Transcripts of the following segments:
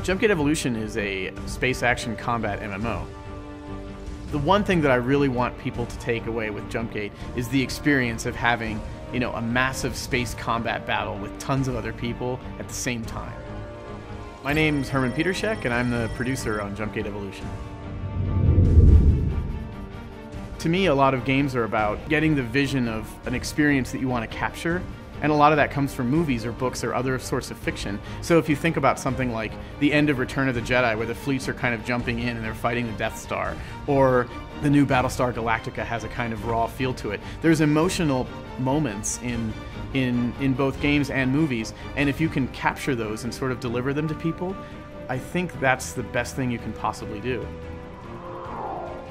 Jumpgate Evolution is a space action combat MMO. The one thing that I really want people to take away with Jumpgate is the experience of having, a massive space combat battle with tons of other people at the same time. My name's Herman Petershek, and I'm the producer on Jumpgate Evolution. To me, a lot of games are about getting the vision of an experience that you want to capture, and a lot of that comes from movies or books or other sorts of fiction. So if you think about something like the end of Return of the Jedi, where the fleets are kind of jumping in and they're fighting the Death Star, or the new Battlestar Galactica has a kind of raw feel to it. There's emotional moments in both games and movies, and if you can capture those and sort of deliver them to people, I think that's the best thing you can possibly do.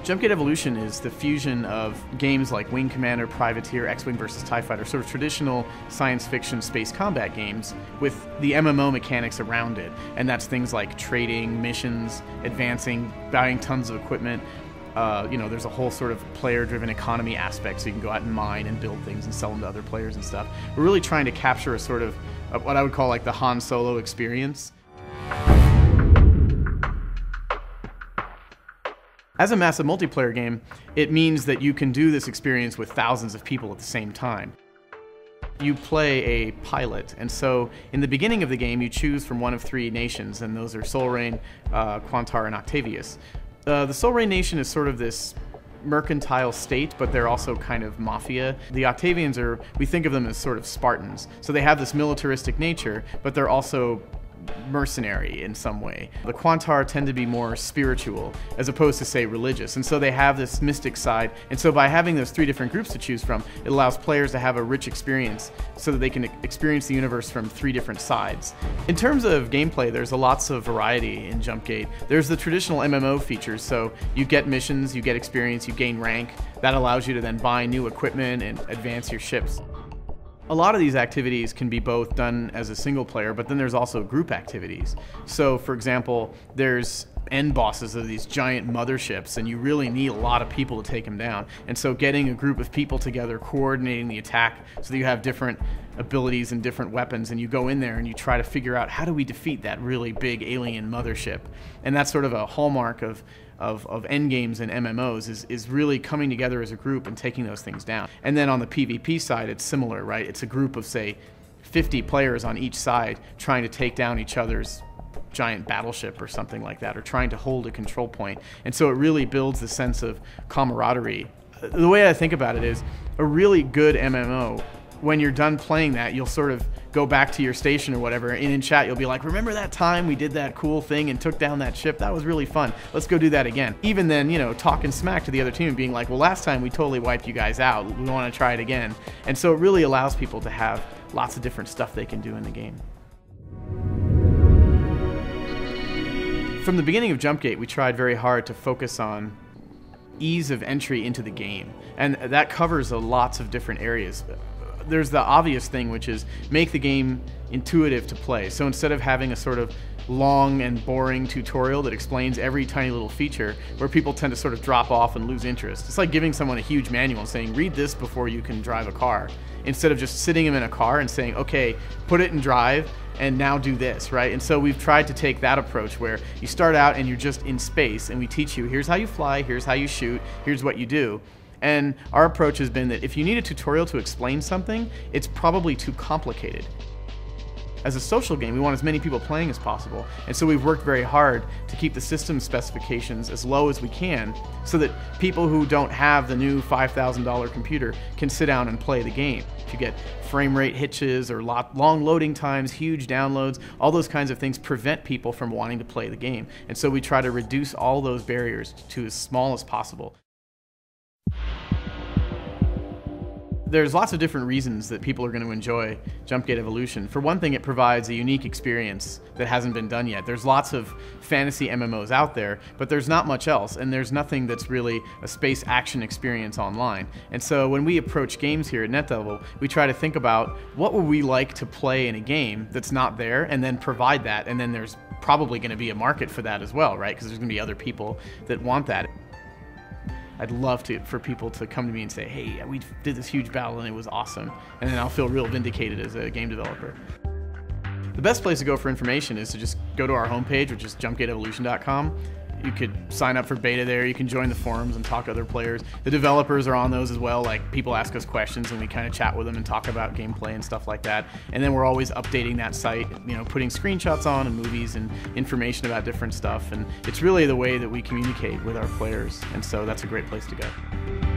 Jumpgate Evolution is the fusion of games like Wing Commander, Privateer, X-Wing vs. TIE Fighter, sort of traditional science fiction space combat games with the MMO mechanics around it. And that's things like trading, missions, advancing, buying tons of equipment. There's a whole sort of player-driven economy aspect, so you can go out and mine and build things and sell them to other players and stuff. We're really trying to capture a sort of what I would call like the Han Solo experience. As a massive multiplayer game, it means that you can do this experience with thousands of people at the same time. You play a pilot, and so in the beginning of the game you choose from one of three nations, and those are Sol Rain, Quantar, and Octavius. The Sol Rain nation is sort of this mercantile state, but they're also kind of mafia. The Octavians we think of them as sort of Spartans. So they have this militaristic nature, but they're also mercenary in some way. The Quantar tend to be more spiritual as opposed to, say, religious, and so they have this mystic side, and so by having those three different groups to choose from, it allows players to have a rich experience so that they can experience the universe from three different sides. In terms of gameplay, there's lots of variety in Jumpgate. There's the traditional MMO features, so you get missions, you get experience, you gain rank. That allows you to then buy new equipment and advance your ships. A lot of these activities can be both done as a single player, but then there's also group activities. So, for example, there's end bosses of these giant motherships, and you really need a lot of people to take them down. And so getting a group of people together, coordinating the attack so that you have different abilities and different weapons, and you go in there and you try to figure out how do we defeat that really big alien mothership. And that's sort of a hallmark of endgames and MMOs is really coming together as a group and taking those things down. And then on the PvP side, it's similar, right? It's a group of, say, 50 players on each side trying to take down each other's giant battleship or something like that, or trying to hold a control point. And so it really builds the sense of camaraderie. The way I think about it is a really good MMO, when you're done playing that, you'll sort of go back to your station or whatever, and in chat you'll be like, remember that time we did that cool thing and took down that ship? That was really fun. Let's go do that again. Even then, talking smack to the other team and being like, well, last time we totally wiped you guys out. We want to try it again. And so it really allows people to have lots of different stuff they can do in the game. From the beginning of Jumpgate, we tried very hard to focus on ease of entry into the game, and that covers lots of different areas. There's the obvious thing, which is make the game intuitive to play. So instead of having a sort of long and boring tutorial that explains every tiny little feature, where people tend to sort of drop off and lose interest. It's like giving someone a huge manual and saying, read this before you can drive a car, instead of just sitting them in a car and saying, okay, put it in drive, and now do this, right? And so we've tried to take that approach where you start out and you're just in space, and we teach you, here's how you fly, here's how you shoot, here's what you do. And our approach has been that if you need a tutorial to explain something, it's probably too complicated. As a social game, we want as many people playing as possible, and so we've worked very hard to keep the system specifications as low as we can so that people who don't have the new $5,000 computer can sit down and play the game. If you get frame rate hitches or long loading times, huge downloads, all those kinds of things prevent people from wanting to play the game. And so we try to reduce all those barriers to as small as possible. There's lots of different reasons that people are going to enjoy Jumpgate Evolution. For one thing, it provides a unique experience that hasn't been done yet. There's lots of fantasy MMOs out there, but there's not much else, and there's nothing that's really a space action experience online. And so when we approach games here at NetDevil, we try to think about what would we like to play in a game that's not there, and then provide that, and then there's probably going to be a market for that as well, right? Because there's going to be other people that want that. I'd love for people to come to me and say, hey, we did this huge battle and it was awesome. And then I'll feel real vindicated as a game developer. The best place to go for information is to just go to our homepage, which is jumpgateevolution.com. You could sign up for beta there, you can join the forums and talk to other players. The developers are on those as well, like people ask us questions and we kind of chat with them and talk about gameplay and stuff like that. And then we're always updating that site, you know, putting screenshots on and movies and information about different stuff. And it's really the way that we communicate with our players, and so that's a great place to go.